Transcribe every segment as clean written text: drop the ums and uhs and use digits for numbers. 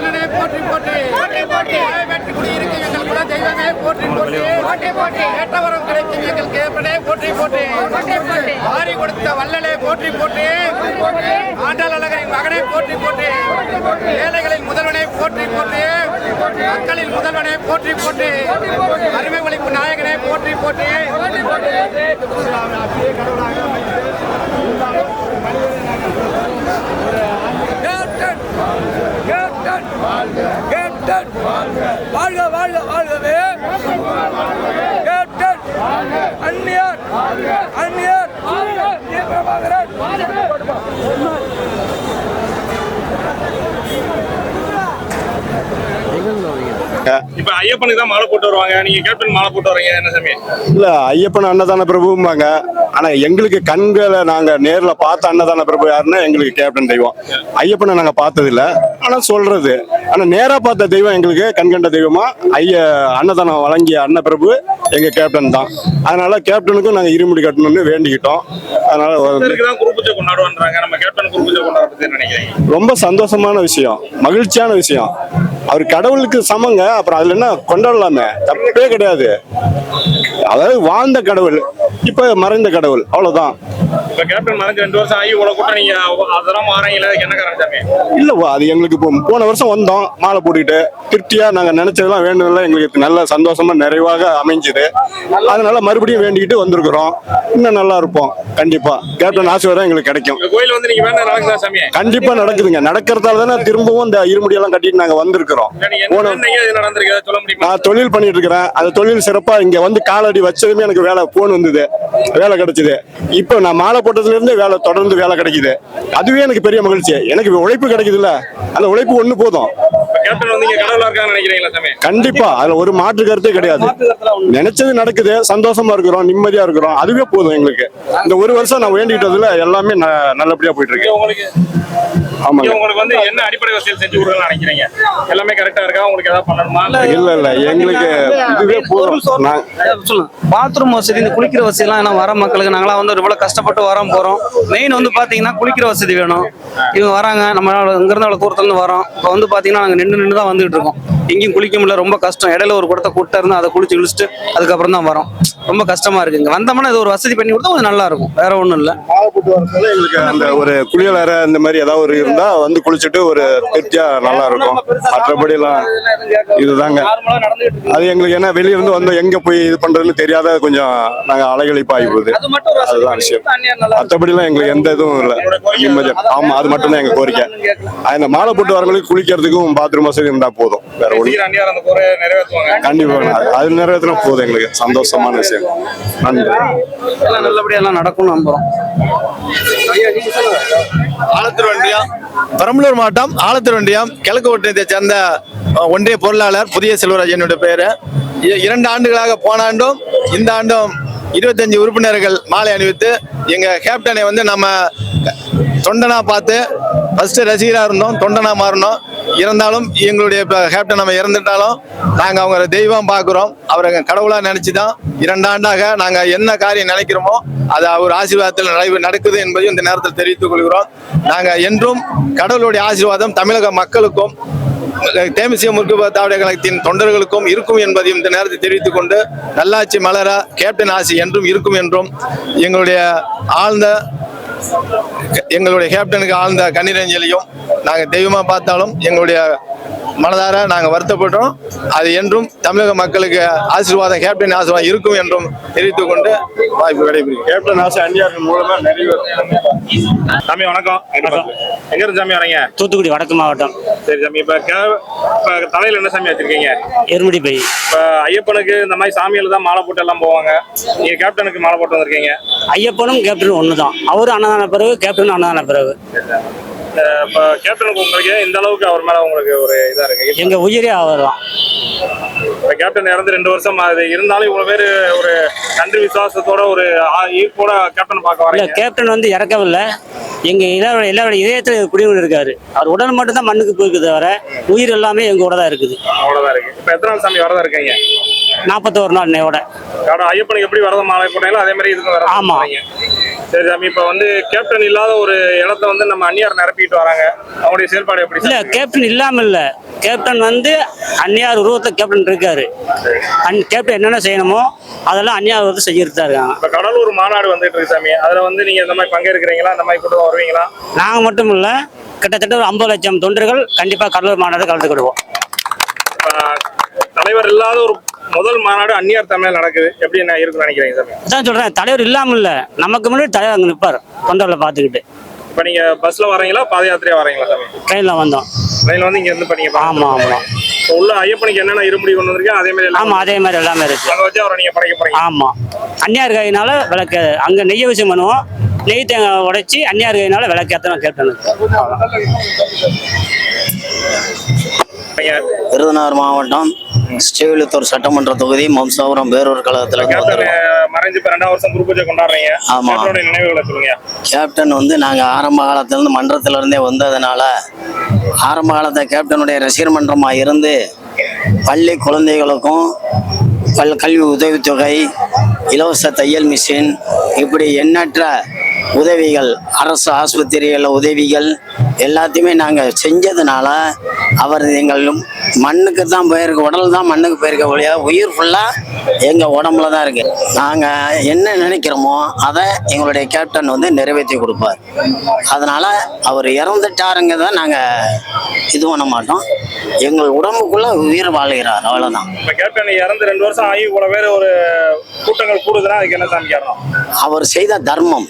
கண்ணனே போற்றி போற்றி வெற்றி குடியிருக்க எங்கள் குல தெய்வமே போற்றி போற்றி ஏற்றவரம் கிடைக்கும் எங்கள் கேப்பனே போற்றி போற்றி ஆரி கொடுத்த வல்லலே போற்றி போற்றி ஆண்டாள் அழகரின் மகனே போற்றி போற்றி ஏழைகளின் முதல்வனே போற்றி போற்றி மக்களின் முதல்வனே போற்றி போற்றி அருமை ஒழிப்பு நாயகனே போற்றி போற்றி வாழ்க வாழ்க வாழ்கவே கேப்டன் அந்நியர் அந்நியர் இப்ப ஐயப்பனுக்கு தான் மாலை போட்டு வருவாங்க, நீங்க கேப்டன் மாலை போட்டு வரீங்க, என்ன சாமி? இல்ல, ஐயப்பன் அன்னதான பிரபும்பாங்க. ஆனா எங்களுக்கு கண்களை நாங்க நேர்ல பார்த்த அன்னதான பிரபு யாருன்னா எங்களுக்கு கேப்டன் தெய்வம். ஐயப்பனை நாங்க பார்த்தது இல்ல, ஆனா சொல்றது. ஆனா நேரா பார்த்த தெய்வம் எங்களுக்கு கண்கண்ட தெய்வமா அன்னதானம் வழங்கிய அன்ன பிரபு எங்க கேப்டன் தான். அதனால கேப்டனுக்கும் நாங்க இருமுடி கட்டணும்னு வேண்டிக்கிட்டோம். அதனால குருபூஜை கொண்டாடுவாங்க, நம்ம கேப்டன் குருபூஜை கொண்டாடுறது நினைக்கிறீங்க? ரொம்ப சந்தோஷமான விஷயம், மகிழ்ச்சியான விஷயம். அவர் கடவுளுக்கு சமங்க, அப்புறம் அதுல என்ன கொண்டாடலாமே, தப்பே கிடையாது. அதாவது வாழ்ந்த கடவுள், இப்ப மறைந்த கடவுள், அவ்வளவுதான். இப்ப கேப்டன் மறைஞ்சு 2 வருஷம் ஆகி இவ்வளவு கூட்டம், நீங்க அதெல்லாம் மாறீங்களா? என்ன காரணம் சாமி? இல்ல, அது எங்களுக்கு இப்போ போன வருஷம் வந்தோம் மாலை போட்டுக்கிட்டு, திருப்தியா நாங்க நினைச்சதெல்லாம் வேண்டுதெல்லாம் எங்களுக்கு நல்ல சந்தோஷமா நிறைவாக அமைஞ்சுது. அதனால மறுபடியும் வேண்டிக்கிட்டு வந்திருக்கிறோம். இன்னும் நல்லா இருப்போம். கண்டிப்பா கேப்டன் ஆசீர்வாதம் எங்களுக்கு கிடைக்கும். கோயில் வந்து நீங்க வேணா நடக்குதா சாமி? கண்டிப்பா நடக்குதுங்க. நடக்கிறதால தானே திரும்பவும் இந்த இருமுடியெல்லாம் கட்டிட்டு நாங்க வந்திருக்கிறோம். நான் தொழில் பண்ணிட்டு இருக்கிறேன். அந்த தொழில் சிறப்பா இங்க வந்து காலடி வச்சதுமே எனக்கு வேலை போன் வந்தது, வேலை கிடைச்சது. இப்போ நான் மாலை போட்டதுல இருந்து வேலை தொடர்ந்து வேலை கிடைக்குது. அதுவே எனக்கு பெரிய மகிழ்ச்சி. எனக்கு உழைப்பு கிடைக்குது இல்ல, அந்த உழைப்பு ஒண்ணு போதும். கண்டிப்பா அதுல ஒரு மாற்று கருத்தே கிடையாது. நினைச்சது நடக்குது, சந்தோஷமா இருக்கிறோம், நிம்மதியா இருக்கிறோம், அதுவே போதும் எங்களுக்கு. இந்த ஒரு வருஷம் நான் வேண்டிக்கிட்டதுல எல்லாமே நல்லபடியா போயிட்டு இருக்கு. ஆமாங்க. உங்களுக்கு வந்து என்ன அடிப்படை வசதி செஞ்சு கொடுக்கணும்னு நினைக்கிறீங்க? எல்லாமே கரெக்டா இருக்கா? உங்களுக்கு ஏதாவது பண்ணணுமா? இல்ல எங்களுக்கு இதுவே போதும். பாத்ரூம் வசதி, இந்த குளிக்கிற வசதி எல்லாம் வர மக்களுக்கு நாங்களாம் வந்து இவ்வளவு கஷ்டப்பட்டு போறோம். மெயின் வந்து பாத்தீங்கன்னா குளிக்கிற வசதி வேணும். இவங்க வராங்க, நம்ம இங்க இருந்து அவ்வளவு தூரத்துல இருந்து வரோம். இப்போ வந்து பாத்தீங்கன்னா நாங்க நின்று தான் வந்துட்டு இருக்கோம். எங்கேயும் குளிக்க முடியல, ரொம்ப கஷ்டம். இடையில ஒரு குடத்தை கூட்ட இருந்தா அதை குளிச்சு இழிச்சிட்டு அதுக்கப்புறம் தான் வரோம். ரொம்ப கஷ்டமா இருக்கு. இங்க வந்தோம்னா இது ஒரு வசதி பண்ணி கொடுத்தா கொஞ்சம் நல்லா இருக்கும், வேற ஒண்ணும் இல்ல. எங்களுக்கு அந்த ஒரு குளியலறை இந்த மாதிரி ஏதாவது ஒரு இருந்தா வந்து குளிச்சுட்டு ஒரு திருப்தியா நல்லா இருக்கும். மற்றபடி எல்லாம் இதுதாங்க. அது எங்களுக்கு என்ன வெளிய இருந்து வந்து எங்க போய் இது பண்றதுன்னு தெரியாத கொஞ்சம் நாங்க அலைகழிப்பு ஆகி போகுது. அதுதான் விஷயம். மற்றபடி எல்லாம் எங்களுக்கு எந்த இதுவும் இல்லை, நிம்மதியா. ஆமா, அது மட்டும் தான் எங்க கோரிக்கை. அந்த மாலை போட்டு வரவங்களுக்கு குளிக்கிறதுக்கும் பாத்ரூம் வசதி இருந்தா போதும், வேற ஒண்ணு. கண்டிப்பா அது நிறைவேற்றினா போதும், எங்களுக்கு சந்தோஷமான விஷயம். நன்றி. நல்லபடியா எல்லாம் நடக்கும் நம்புறோம். ஆலத்தூர் பெரம்பலூர் மாவட்டம் ஆலத்தூர் ஒன்றியம் கிழக்கு ஒன்றியத்தை சேர்ந்த ஒன்றிய பொருளாளர் புதிய செல்வராஜ் என்னுடைய பேரு. 2 ஆண்டுகளாக போன ஆண்டும் இந்த ஆண்டும் 25 உறுப்பினர்கள் மாலை அணிவித்து எங்க கேப்டனை வந்து நம்ம தொண்டனா பார்த்து ஃபர்ஸ்ட் ரசிகராக இருந்தோம், தொண்டனா மாறணும். இருந்தாலும் எங்களுடைய கேப்டன் நம்ம இறந்துட்டாலும் நாங்கள் அவங்க தெய்வம் பார்க்குறோம். அவரை கடவுளாக நினைச்சு தான் 2 ஆண்டாக நாங்கள் என்ன காரியம் நினைக்கிறோமோ அது அவர் ஆசீர்வாதத்தில் நடக்குது என்பதையும் இந்த நேரத்தில் தெரிவித்துக் கொள்கிறோம். நாங்கள் என்றும் கடவுளுடைய ஆசீர்வாதம் தமிழக மக்களுக்கும் தேசிய முற்போக்கு திராவிட கழகத்தின் தொண்டர்களுக்கும் இருக்கும் என்பதையும் இந்த நேரத்தை தெரிவித்துக் கொண்டு நல்லாட்சி மலர கேப்டன் ஆசி என்றும் இருக்கும் என்றும் எங்களுடைய கேப்டனுக்கு ஆழ்ந்த கண்ணீரஞ்சலியும் நாங்கள் தெய்வமா பார்த்தாலும் எங்களுடைய மனதார நாங்கள் வருத்தப்பட்டோம். அது என்றும் தமிழக மக்களுக்கு ஆசீர்வாதம், கேப்டன் ஆசீர்வாதம் இருக்கும் என்றும் தெரிவித்துக் கொண்டு வாய்ப்பு கிடைக்கும். கேப்டன் ஆசை அந்நியார்கள் மூலமா நிறைவேறும். சாமி வணக்கம். எங்க இருந்து சாமி வரீங்க? தூத்துக்குடி வடக்கு மாவட்டம். சரி சாமி, இப்ப தலையில என்ன சாமி வச்சிருக்கீங்க? எருமுடி பை. இப்ப ஐயப்பனுக்கு இந்த மாதிரி சாமியில தான் மாலை போட்டு எல்லாம் போவாங்க, நீங்க கேப்டனுக்கு மாலை போட்டு வந்திருக்கீங்க. ஐயப்பனும் கேப்டனும் ஒண்ணுதான். அவரும் அன்னதான பிறகு, கேப்டனும் அன்னதான பிறகு. இப்ப கேப்டனுக்கு உங்களுக்கு இந்த அளவுக்கு அவர் மேல உங்களுக்கு ஒரு இதா இருக்கு? எங்க உயிரே அவர் தான். கேப்டன் இறந்து 2 வருஷம் ஆகுது, இருந்தாலும் இவ்வளவு பேரு ஒரு நன்றி விசுவாசத்தோட ஒரு ஈர்ப்போட கேப்டன் பார்க்க வரீங்க. கேப்டன் வந்து இறக்கவில்லை, எங்க எல்லாரோட இதயத்துல குடியுரிமை இருக்காரு. அவர் உடல் மட்டும் தான் மண்ணுக்கு போயிருக்குது, தவிர உயிர் எல்லாமே எங்க கூட தான் இருக்குது. அவ்வளவுதான் இருக்கு. இப்ப எத்தனை நாள் சாமி வரதா இருக்கீங்க? 41 நாள் நேரோட. ஐயப்பனுக்கு எப்படி வரத மாலை போட்டாங்களோ அதே மாதிரி இதுக்கும் வர. ஆமா. சரி சாமி, இப்ப வந்து கேப்டன் இல்லாத ஒரு இடத்த வந்து நம்ம அந்நியார் நிரப்பிட்டு வராங்க. அவங்களுடைய செயல்பாடு எப்படி இல்ல சார்? கேப்டன் இல்லாம இல்ல, கேப்டன் வந்து அந்நியார் உருவத்தை கேப்டன் இருக்காரு. கேப்டன் என்னென்ன செய்யணுமோ அதெல்லாம் அந்நியார் உருவத்தை செஞ்சுட்டு தான் இருக்காங்க. இப்ப கடலூர் மாநாடு வந்துட்டு இருக்கு சாமி, அதுல வந்து நீங்க இந்த மாதிரி பங்கேற்கிறீங்களா? இந்த மாதிரி கூட்டம் வருவீங்களா? நாங்க மட்டும் இல்ல, கிட்டத்தட்ட ஒரு 50 லட்சம் தொண்டர்கள் கண்டிப்பா கடலூர் மாநாடு கலந்துக்கிடுவோம். தலைவர் இல்லாத ஒரு முதல் மாநாடு அந்நியார் தமிழ் நடக்குது, எப்படி என்ன இருக்குன்னு நினைக்கிறீங்க சாமி? அதான் சொல்றேன், தலைவர் இல்லாம இல்ல, நமக்கு முன்னாடி தலைவர் அங்க நிற்பார் தொண்டர்களை பார்த்துக்கிட்டு. இப்ப நீங்க பஸ்ல வரீங்களா, பாத யாத்திரையா வரீங்களா சாமி? ட்ரெயின்ல வந்தோம். ட்ரெயின்ல வந்து இங்க இருந்து பண்ணீங்க? ஆமா ஆமா. இப்ப உள்ள ஐயப்பனுக்கு என்னென்ன இருமுடி கொண்டு வந்திருக்கீங்க அதே மாதிரி ஆமா, அதே மாதிரி எல்லாமே இருக்கு. அங்க வச்சு அவரை நீங்க படைக்க போறீங்க? ஆமா, அந்நியார் கையினால விளக்கு அங்க நெய்ய விஷயம் பண்ணுவோம். நெய் தேங்காய் உடைச்சி அந்நியார் கையினால விளக்கு ஏற்றணும் கேப்டனுக்கு. விருதுநகர் மாவட்டம் ஸ்ரீவில்லிபுத்தூர் சட்டமன்ற தொகுதி மம்சாபுரம் பேரூர் கழகத்துல மறைஞ்சு இப்ப 2வது வருஷம் குரு பூஜை கொண்டாடுறீங்க. ஆமா. கேப்டனுடைய நினைவுகளை சொல்லுங்க. கேப்டன் வந்து நாங்க ஆரம்ப காலத்துல இருந்து மன்றத்துல இருந்தே வந்ததுனால ஆரம்ப காலத்துல கேப்டனுடைய ரசிகர் மன்றமா இருந்து பள்ளி குழந்தைகளுக்கும் கல்வி உதவித்தொகை, இலவச தையல் மிஷின், இப்படி எண்ணற்ற உதவிகள், அரசு ஆஸ்பத்திரிகளில் உதவிகள் எல்லாத்தையுமே நாங்கள் செஞ்சதுனால அவர் எங்கள் மண்ணுக்கு தான் போயிருக்க, உடல் தான் மண்ணுக்கு போயிருக்க ஒழிய உயிர் ஃபுல்லாக எங்கள் உடம்புல தான் இருக்கு. நாங்கள் என்ன நினைக்கிறோமோ அதை எங்களுடைய கேப்டன் வந்து நிறைவேற்றி கொடுப்பார். அதனால அவர் இறந்துட்டாருங்க தான் நாங்கள் இது பண்ண மாட்டோம். எங்கள் உடம்புக்குள்ள உயிர் வாழ்கிறார், அவ்வளோதான். இப்ப கேப்டன் இறந்து 2 வருஷம் ஆகி இவ்வளோ பேர் ஒரு கூட்டங்கள் கூடுதுன்னா அதுக்கு என்ன சாமி காரணம்? அவர் செய்த தர்மம்,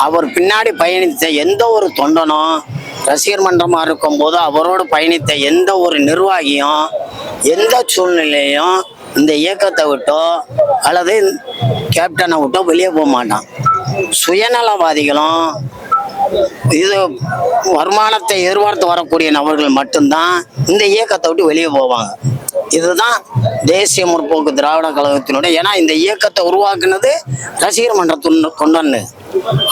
அவர் பின்னாடி பயணித்த எந்த ஒரு தொண்டனும், ரசிகர் மன்றமாக இருக்கும்போது அவரோடு பயணித்த எந்த ஒரு நிர்வாகியும் எந்த சூழ்நிலையும் இந்த இயக்கத்தை விட்டோ அல்லது கேப்டனை விட்டோ வெளியே போக மாட்டான். சுயநலவாதிகளும் இது வருமானத்தை எதிர்பார்த்து வரக்கூடிய நபர்கள் மட்டும்தான் இந்த இயக்கத்தை விட்டு வெளியே போவாங்க. இதுதான் தேசிய முற்போக்கு திராவிட கழகத்தினுடைய, ஏன்னா இந்த இயக்கத்தை உருவாக்குனது ரசிகர் மன்ற தொண்டன்னு,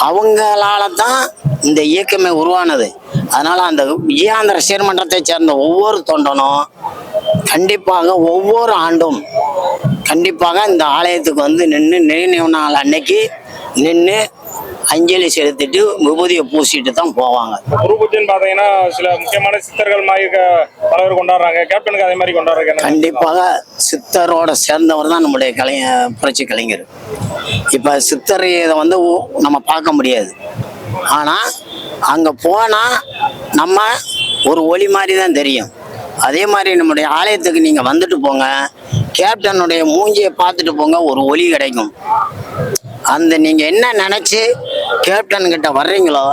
அவங்களால தான் இந்த இயக்கமே உருவானது. அதனால அந்த விஜயாந்த ரசிகர் மன்றத்தை சேர்ந்த ஒவ்வொரு தொண்டனும் கண்டிப்பாக ஒவ்வொரு ஆண்டும் கண்டிப்பாக இந்த ஆலயத்துக்கு வந்து நின்று நினைவு நாள் அன்னைக்கு நின்று அஞ்சலி செலுத்திட்டு விபூதியை பூசிட்டு தான் போவாங்க. குரு பூஜைன்னு பாத்தீங்கன்னா சில முக்கியமான சித்தர்கள் மாதிரி தலைவர் கொண்டாடுறாங்க, கேப்டனுக்கு அதே மாதிரி கொண்டாடுறாங்க. கண்டிப்பாக சித்தரோட சேர்ந்தவர் தான் நம்முடைய புரட்சி கலைஞர். இப்ப சித்தர் இதை வந்து நம்ம பார்க்க முடியாது, ஆனா அங்க போனா நம்ம ஒரு ஒளி மாதிரி தான் தெரியும். அதே மாதிரி நம்முடைய ஆலயத்துக்கு நீங்க வந்துட்டு போங்க, கேப்டனுடைய மூஞ்சியை பார்த்துட்டு போங்க, ஒரு ஒளி கிடைக்கும். அந்த நீங்க என்ன நினைச்சு கேப்டன் கிட்ட வர்றீங்களோ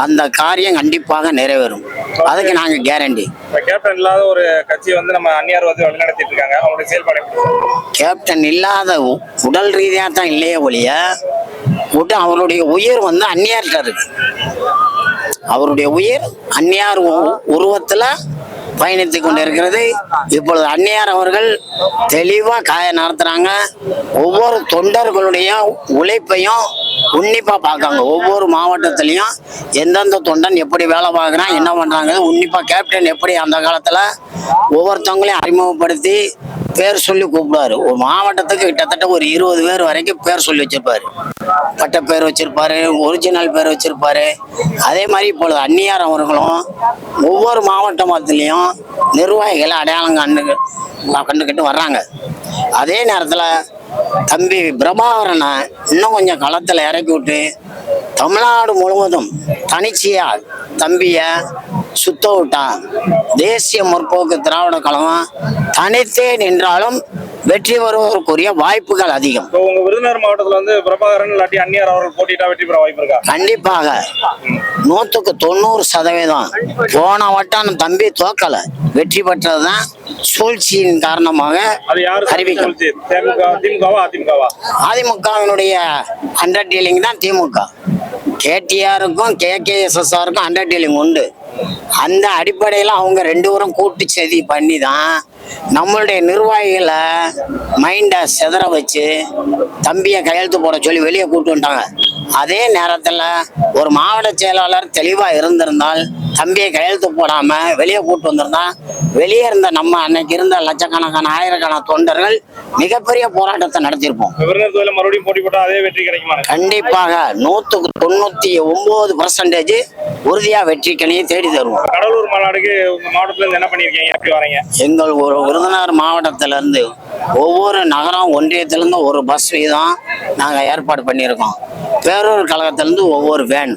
அந்த காரியம் கண்டிப்பாக நிறைவேறும். அதுக்கு நாங்க கேரண்டி. கேப்டன் இல்லாத ஒரு கட்சி வந்து நம்ம அந்நியார் வந்து வழிநடத்திட்டு இருக்காங்க, அவங்களுடைய செயல்பாடு கேப்டன் இல்லாத உடல் ரீதியா தான் இல்லையே ஒழிய அவருடைய உயிர் வந்து அந்நியார்கிட்ட இருக்கு. அவருடைய உயிர் அந்நியார் உருவத்துல பயணித்து கொண்டிருக்கிறது. இப்பொழுது அந்நியார் அவர்கள் தெளிவா நடத்துறாங்க. ஒவ்வொரு தொண்டர்களுடைய உழைப்பையும் உன்னிப்பா பார்க்காங்க. ஒவ்வொரு மாவட்டத்திலையும் எந்தெந்த தொண்டன் எப்படி வேலை பார்க்குறான், என்ன பண்றாங்க உன்னிப்பா. கேப்டன் எப்படி அந்த காலத்துல ஒவ்வொருத்தவங்களையும் அறிமுகப்படுத்தி பேர் சொல்லி கூப்பிடுவாரு. ஒரு மாவட்டத்துக்கு கிட்டத்தட்ட ஒரு 20 பேர் வரைக்கும் பேர் சொல்லி வச்சிருப்பாரு. பட்ட பேர் வச்சிருப்பாரு, ஒரிஜினல் பேர் வச்சிருப்பாரு. அதே மாதிரி இப்பொழுது அந்நியார் அவர்களும் ஒவ்வொரு மாவட்டத்திலையும் நிர்வாகிகளை அடையாளம் கண்டுக்கிட்டு வர்றாங்க. அதே நேரத்துல தம்பி பிரபாகரனை இன்னும் கொஞ்சம் களத்துல இறக்கி விட்டு தமிழ்நாடு முழுவதும் தனிச்சையா தம்பிய சுத்த விட்டான். தேசிய முற்போக்கு திராவிட கழகம் தனித்தே நின்றாலும் வெற்றி வருவதற்குரிய வாய்ப்புகள் அதிகம். உங்க விருதுநகர் மாவட்டத்துல வந்து பிரபாகரன் இல்லாட்டி அந்நியார் அவர்கள் போட்டிட்டா வெற்றி பெற வாய்ப்பு இருக்கா? கண்டிப்பாக 100% போன வட்டம் தம்பி தோக்கல, வெற்றி பெற்றதுதான் சூழ்ச்சியின் காரணமாக அறிவிக்கும். அதிமுகவினுடைய அண்டர் டீலிங் தான் திமுக. கேடிஆருக்கும் KKSSRக்கும் அண்டர் டீலிங் உண்டு. அந்த அடிப்படையில் அவங்க 2 பேரும் கூட்டு செய்தி பண்ணி தான் நம்மளுடைய நிர்வாகிகளை மைண்டை சிதற வச்சு தம்பியை கையெழுத்து போட சொல்லி வெளியே கூப்பிட்டு வந்துட்டாங்க. அதே நேரத்தில் ஒரு மாவட்ட செயலாளர் தெளிவாக இருந்திருந்தால் தம்பியை கையெழுத்து போடாம வெளியே கூட்டு வந்திருந்தா வெளியே இருந்த நம்ம அன்னைக்கு இருந்த லட்சக்கணக்கான ஆயிரக்கணக்கான தொண்டர்கள் மிகப்பெரிய போராட்டத்தை நடத்தியிருப்போம். விருதுநகர் தொகுதியில மறுபடியும் போட்டி போட்டா அதே வெற்றி கிடைக்குமா? கண்டிப்பாக 199% உறுதியா வெற்றி கனியை தேடி தருவோம். கடலூர் மாநாடுக்கு உங்க மாவட்டத்துல இருந்து என்ன பண்ணிருக்கீங்க, எப்படி வரீங்க? எங்கள் ஒரு விருதுநகர் மாவட்டத்தில இருந்து ஒவ்வொரு நகரம் ஒன்றியத்திலிருந்து ஒரு பஸ் வீதம் நாங்க ஏற்பாடு பண்ணியிருக்கோம். பேரூர் கழகத்திலிருந்து ஒவ்வொரு வேன்.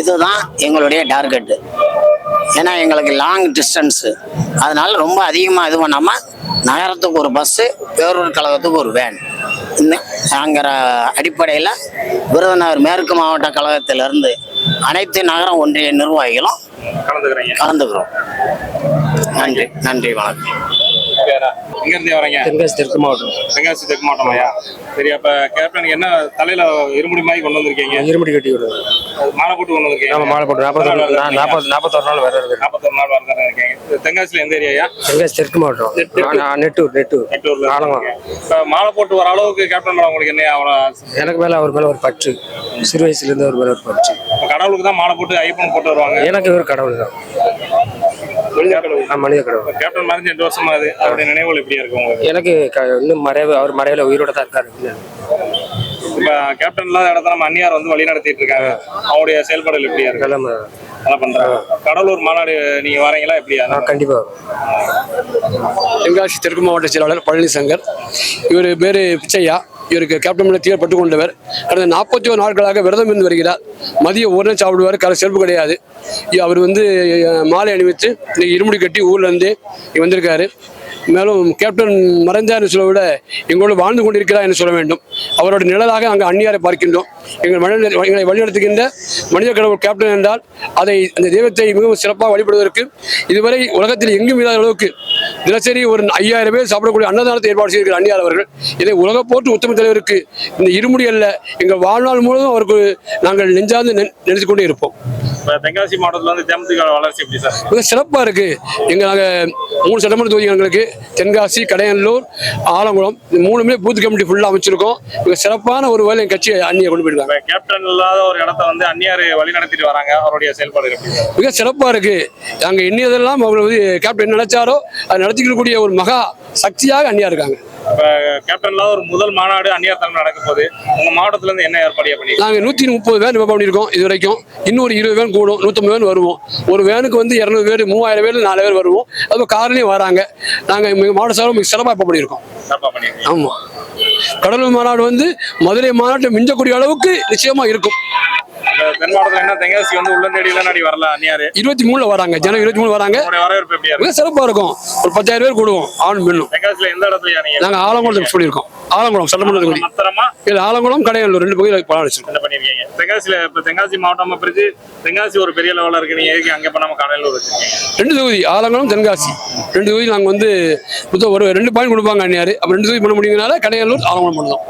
இதுதான் எங்களுடைய டார்கெட்டு. ஏன்னா எங்களுக்கு லாங் டிஸ்டன்ஸு, அதனால ரொம்ப அதிகமாக இது பண்ணாமல் நகரத்துக்கு ஒரு பஸ்ஸு, பேரூர் கழகத்துக்கு ஒரு வேன் தாங்கிற அடிப்படையில் விருதுநகர் மேற்கு மாவட்ட கழகத்திலிருந்து அனைத்து நகர ஒன்றிய நிர்வாகிகளும் கலந்துக்கிறோம். நன்றி, நன்றி, வணக்கம். எங்க இருந்து வரீங்க? தென்காசி தெற்கு மாவட்டம். தென்காசி தெற்கு மாவட்டம் ஐயா. சரி, அப்ப கேப்டனுக்கு என்ன தலையில இருமுடி மாதிரி கொண்டு வந்திருக்கீங்க? இருமுடி கட்டி விடுறது. மாலை போட்டு கொண்டு வந்திருக்கீங்க? நம்ம மாலை போட்டு 41 நாள் வர 41 நாள் வரதான் இருக்கீங்க. தென்காசில எந்த ஏரியா? தென்காசி தெற்கு மாவட்டம். நெட்டூர்ல ஆளுங்க. இப்ப மாலை போட்டு வர அளவுக்கு கேப்டன் மேல உங்களுக்கு என்ன அவ்வளவு? எனக்கு மேல அவர் மேல ஒரு பற்று, சிறு வயசுல இருந்து அவர் மேல ஒரு பற்று. கடவுளுக்கு தான் மாலை போட்டு ஐயப்பன் போட்டு வருவாங்க. எனக்கு ஒரு கடவுள் தான், மனித கடவுள். கேப்டன் மறைஞ்சு 2 வருஷமா அது அவருடைய நினைவுகள் எப்படியா இருக்கு உங்களுக்கு? எனக்கு இன்னும் அவர் மறைவுல உயிரோட தான் இருக்காரு. இப்ப கேப்டன் இல்லாத இடத்த நம்ம அந்நியார் வந்து வழி நடத்திட்டு இருக்காங்க. அவருடைய செயல்பாடுகள் எப்படியா இருக்கு? நல்லா பண்றாங்க. கடலூர் மாநாடு நீங்க வரீங்களா, எப்படியா? கண்டிப்பா. தென்காசி தெற்கு மாவட்ட செயலாளர் பழனிசங்கர். இவர் பேரு பிச்சையா. இவருக்கு கேப்டன் தீவிர பட்டு கொண்டவர். கடந்த 41 நாட்களாக விரதம் இருந்து வருகிறார். மதிய ஒரு நேரம் சாப்பிடுவார், செருப்பு கிடையாது. அவர் மாலை அணிவித்து இன்னைக்கு இருமுடி கட்டி ஊர்ல இருந்து வந்திருக்காரு. மேலும் கேப்டன் மறைந்தார் என்று சொல்ல விட எங்களோடு வாழ்ந்து கொண்டிருக்கிறார் என்று சொல்ல வேண்டும். அவரோட நிழலாக நாங்கள் அந்நியாரை பார்க்கின்றோம். எங்களை வழிநடத்துகின்ற மனித கடவுள் கேப்டன் என்றால் அதை அந்த தெய்வத்தை மிகவும் சிறப்பாக வழிபடுவதற்கு இதுவரை உலகத்தில் எங்கும் இல்லாத அளவுக்கு தினசரி ஒரு 5000 பேர் சாப்பிடக்கூடிய அன்னதானத்தை ஏற்பாடு செய்திருக்கிற அந்நியார் அவர்கள். இதை உலக போட்டு உத்தம தலைவருக்கு இந்த இருமுடி அல்ல, எங்கள் வாழ்நாள் முழுவதும் அவருக்கு நாங்கள் நெஞ்சார்ந்து நினைத்து கொண்டே இருப்போம். தென்காசி மாவட்டத்தில் வந்து தேமுதிக வளர்ச்சி எப்படி சார்? மிக சிறப்பாக இருக்கு. நாங்கள் 3 சட்டமன்ற தொகுதி எங்களுக்கு தென்காசி, கடையனூர், ஆலங்குளம் 3மே பூத் கமிட்டி ஃபுல்லாக அமைச்சிருக்கோம். மிக சிறப்பான ஒரு வேலை என் கட்சியை அந்நியை கொண்டு போயிருக்காங்க. கேப்டன் இல்லாத ஒரு இடத்த வந்து அந்நியார் வழி நடத்திட்டு வராங்க. அவருடைய செயல்பாடு மிக சிறப்பாக இருக்கு. நாங்கள் எண்ணியதெல்லாம் அவர் கேப்டன் நினைச்சாரோ அதை நடத்திக்கக்கூடிய ஒரு மகா சக்தியாக அந்நியா இருக்காங்க. கேப்டன் இல்லாத ஒரு முதல் மாநாடு அந்நியார் தலைமை நடக்கும் போது உங்க மாவட்டத்துல இருந்து என்ன ஏற்பாடு பண்ணி? நாங்க 130 வேன் பண்ணிருக்கோம் இது வரைக்கும். இன்னொரு 20 வேன் கூடும், 150 வேன் வருவோம். ஒரு வேனுக்கு 200 பேர், 3000 பேர், 4000 பேர் வருவோம். அது கார்லயும் வராங்க. நாங்க மாவட்ட சார்பு மிக சிறப்பாக பண்ணியிருக்கோம். ஆமா, கடலூர் மாநாடு மதுரை மாநாட்டை மிஞ்சக்கூடிய அளவுக்கு நிச்சயமா இருக்கும். தென் மாவட்டத்துல என்ன தென்காசி உள்ள தேடி வரல அந்நியாரு 23 வராங்க. ஜனவரி 23 வராங்க. வரவேற்பு எப்படியா? மிக சிறப்பா இருக்கும். ஒரு 10,000 பேர் கூடுவோம், ஆண் பெண்ணும். தென்காசியில எந்த இடத்துல நாங்க ஆலங்குளம் ஃபிக்ஸ் பண்ணிருக்கோம். ஆலங்குளம் சட்டமன்ற தொகுதி. இல்ல, ஆலங்குளம், கடையனூர் 2 பகுதியில் பராமரிச்சிருக்கோம். பண்ணிருக்கீங்க. தென்காசியில இப்ப தென்காசி மாவட்டமா பிரிச்சு தென்காசி ஒரு பெரிய லெவல்ல இருக்கு. நீங்க எதுக்கு அங்க பண்ணாம கடையனூர் வச்சிருக்கீங்க? 2 தொகுதி, ஆலங்குளம், தென்காசி 2 தொகுதி. நாங்க ஒரு 2 பாயிண்ட் கொடுப்பாங்க அந்நியாரு. அப்ப 2 தொகுதி பண்ண முடியுங்கனால கடையனூர், ஆலங்குளம் பண்ணோம்.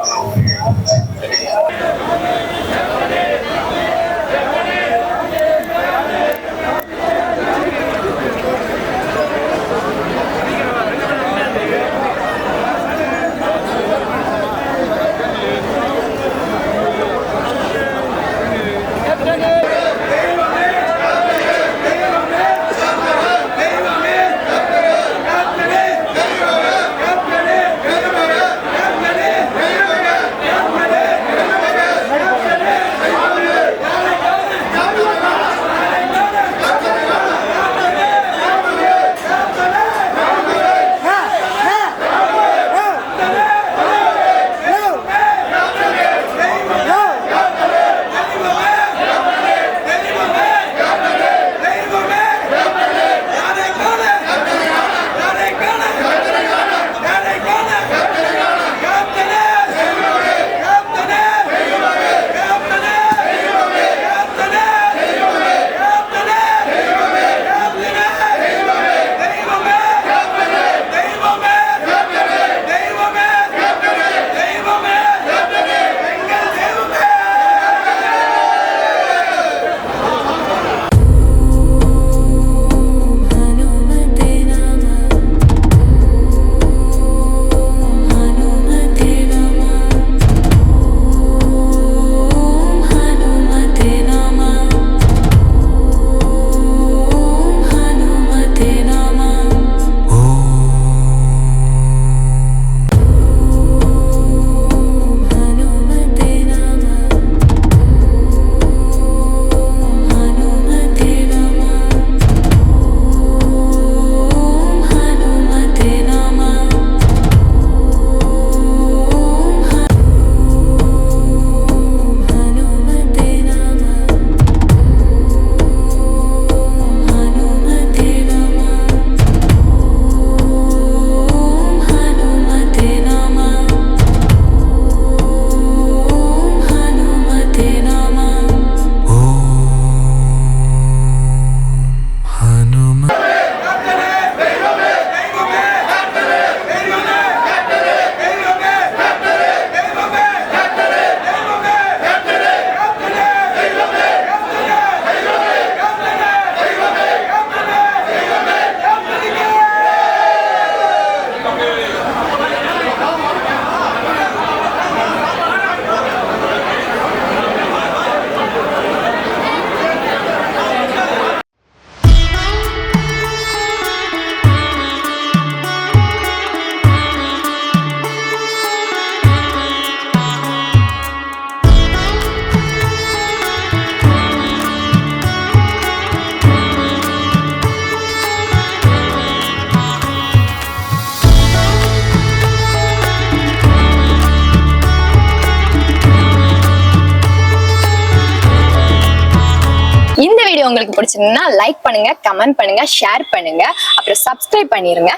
உங்களுக்கு பிடிச்சிருந்தா லைக் பண்ணுங்க, கமெண்ட் பண்ணுங்க, ஷேர் பண்ணுங்க, அப்புறம் சப்ஸ்கிரைப் பண்ணிருங்க.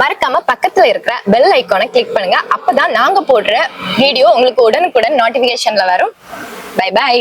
மறக்காம பக்கத்துல இருக்கிற பெல் ஐகானை கிளிக் பண்ணுங்க. அப்பதான் நாங்க போடுற வீடியோ உங்களுக்கு உடனுக்குடன் நோட்டிபிகேஷன்ல வரும். Bye by.